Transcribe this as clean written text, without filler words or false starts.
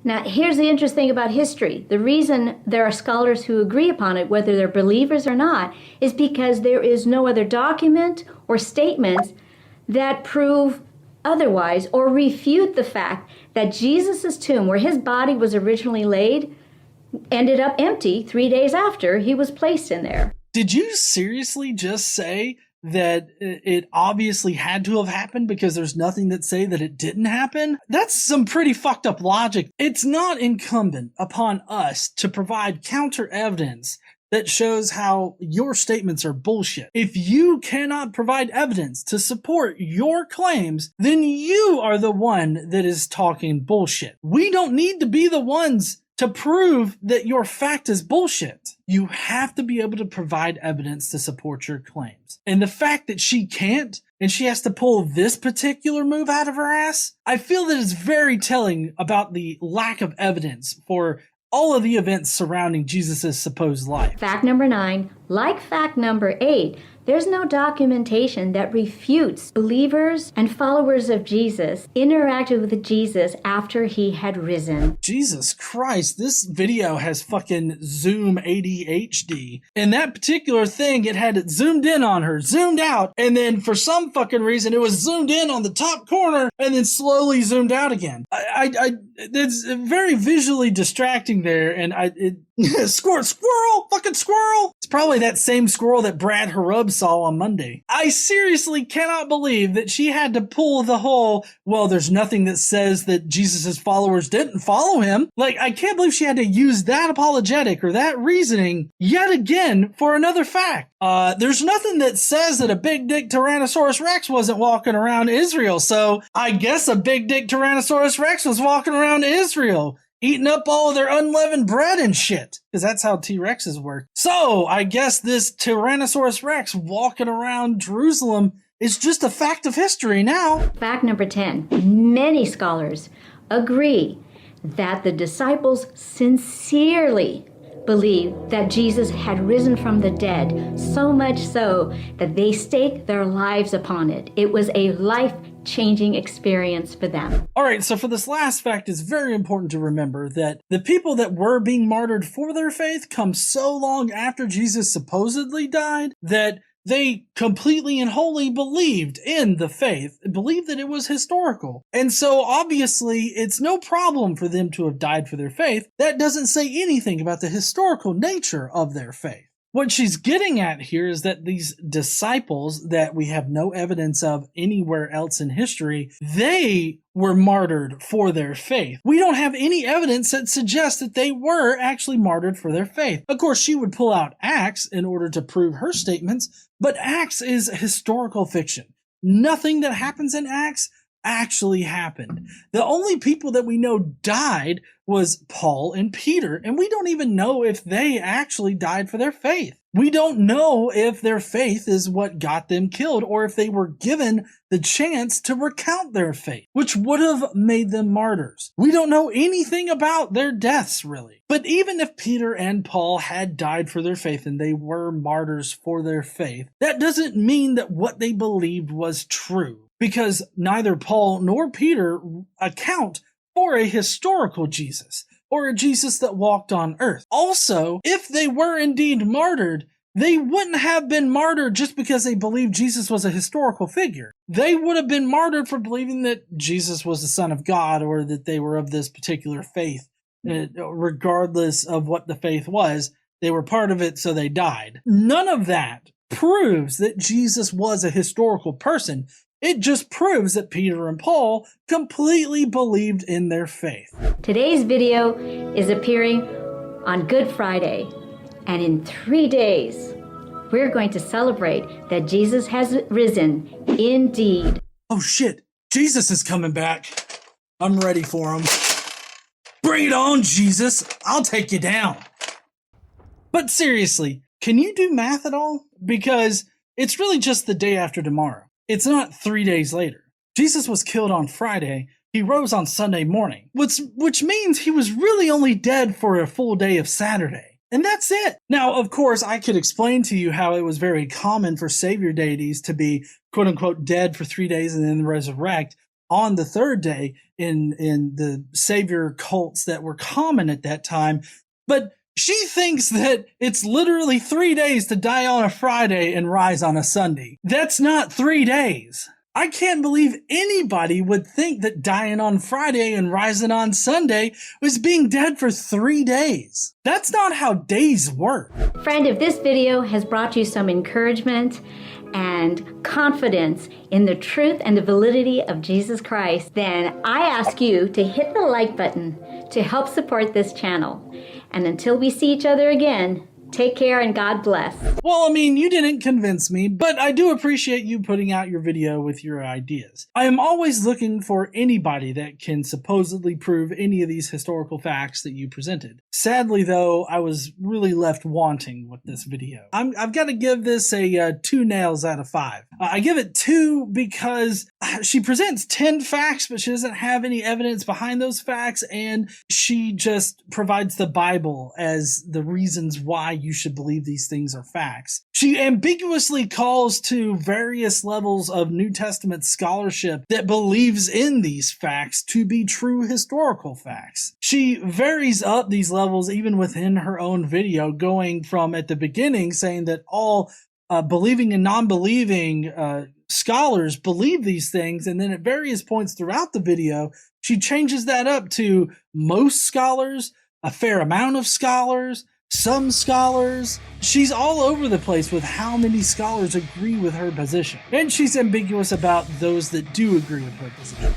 Now, here's the interesting thing about history. The reason there are scholars who agree upon it, whether they're believers or not, is because there is no other document or statements that prove otherwise or refute the fact that Jesus' tomb, where his body was originally laid, ended up empty 3 days after he was placed in there. Did you seriously just say that it obviously had to have happened because there's nothing that say that it didn't happen? That's some pretty fucked up logic. It's not incumbent upon us to provide counter evidence that shows how your statements are bullshit. If you cannot provide evidence to support your claims, then you are the one that is talking bullshit. We don't need to be the ones to prove that your fact is bullshit. You have to be able to provide evidence to support your claims. And the fact that she can't, and she has to pull this particular move out of her ass, I feel that is very telling about the lack of evidence for all of the events surrounding Jesus' supposed life. Fact number 9, like fact number 8, there's no documentation that refutes believers and followers of Jesus interacted with Jesus after he had risen. Jesus Christ, this video has fucking Zoom ADHD. And that particular thing, it had it zoomed in on her, zoomed out, and then for some fucking reason it was zoomed in on the top corner and then slowly zoomed out again. It's very visually distracting there, and squirrel, fucking squirrel. It's probably that same squirrel that Brad Harub saw on Monday. I seriously cannot believe that she had to pull the whole, well, there's nothing that says that Jesus' followers didn't follow him. Like, I can't believe she had to use that apologetic or that reasoning yet again for another fact. There's nothing that says that a big dick Tyrannosaurus Rex wasn't walking around Israel, so I guess a big dick Tyrannosaurus Rex was walking around Israel, eating up all of their unleavened bread and shit, because that's how T-Rexes work. So I guess this Tyrannosaurus Rex walking around Jerusalem is just a fact of history now. Fact number 10. Many scholars agree that the disciples sincerely believed that Jesus had risen from the dead, so much so that they staked their lives upon it. It was a life-changing experience for them. All right, so for this last fact, it's very important to remember that the people that were being martyred for their faith come so long after Jesus supposedly died that they completely and wholly believed in the faith, believed that it was historical. And so obviously it's no problem for them to have died for their faith. That doesn't say anything about the historical nature of their faith. What she's getting at here is that these disciples that we have no evidence of anywhere else in history, they were martyred for their faith. We don't have any evidence that suggests that they were actually martyred for their faith. Of course, she would pull out Acts in order to prove her statements, but Acts is historical fiction. Nothing that happens in Acts actually happened. The only people that we know died was Paul and Peter, and we don't even know if they actually died for their faith. We don't know if their faith is what got them killed, or if they were given the chance to recount their faith, which would have made them martyrs. We don't know anything about their deaths, really. But even if Peter and Paul had died for their faith and they were martyrs for their faith, that doesn't mean that what they believed was true, because neither Paul nor Peter account for a historical Jesus, or a Jesus that walked on earth. Also, if they were indeed martyred, they wouldn't have been martyred just because they believed Jesus was a historical figure. They would have been martyred for believing that Jesus was the Son of God, or that they were of this particular faith. Regardless of what the faith was, they were part of it, so they died. None of that proves that Jesus was a historical person. It just proves that Peter and Paul completely believed in their faith. Today's video is appearing on Good Friday, and in 3 days, we're going to celebrate that Jesus has risen indeed. Oh shit, Jesus is coming back. I'm ready for him. Bring it on, Jesus. I'll take you down. But seriously, can you do math at all? Because it's really just the day after tomorrow. It's not 3 days later. Jesus was killed on Friday. He rose on Sunday morning, which means he was really only dead for a full day of Saturday. And that's it. Now, of course, I could explain to you how it was very common for savior deities to be, quote unquote, dead for 3 days and then resurrect on the third day in the savior cults that were common at that time. But she thinks that it's literally 3 days to die on a Friday and rise on a Sunday. That's not 3 days. I can't believe anybody would think that dying on Friday and rising on Sunday was being dead for 3 days. That's not how days work. Friend, if this video has brought you some encouragement and confidence in the truth and the validity of Jesus Christ, then I ask you to hit the like button to help support this channel. And until we see each other again, take care and God bless. Well, I mean, you didn't convince me, but I do appreciate you putting out your video with your ideas. I am always looking for anybody that can supposedly prove any of these historical facts that you presented. Sadly, though, I was really left wanting with this video. I've got to give this a 2 nails out of 5. I give it 2 because she presents 10 facts, but she doesn't have any evidence behind those facts, and she just provides the Bible as the reasons why you should believe these things are facts. She ambiguously calls to various levels of New Testament scholarship that believes in these facts to be true historical facts. She varies up these levels even within her own video, going from at the beginning saying that all believing and non-believing scholars believe these things, and then at various points throughout the video, she changes that up to most scholars, a fair amount of scholars, some scholars. She's all over the place with how many scholars agree with her position. And she's ambiguous about those that do agree with her position.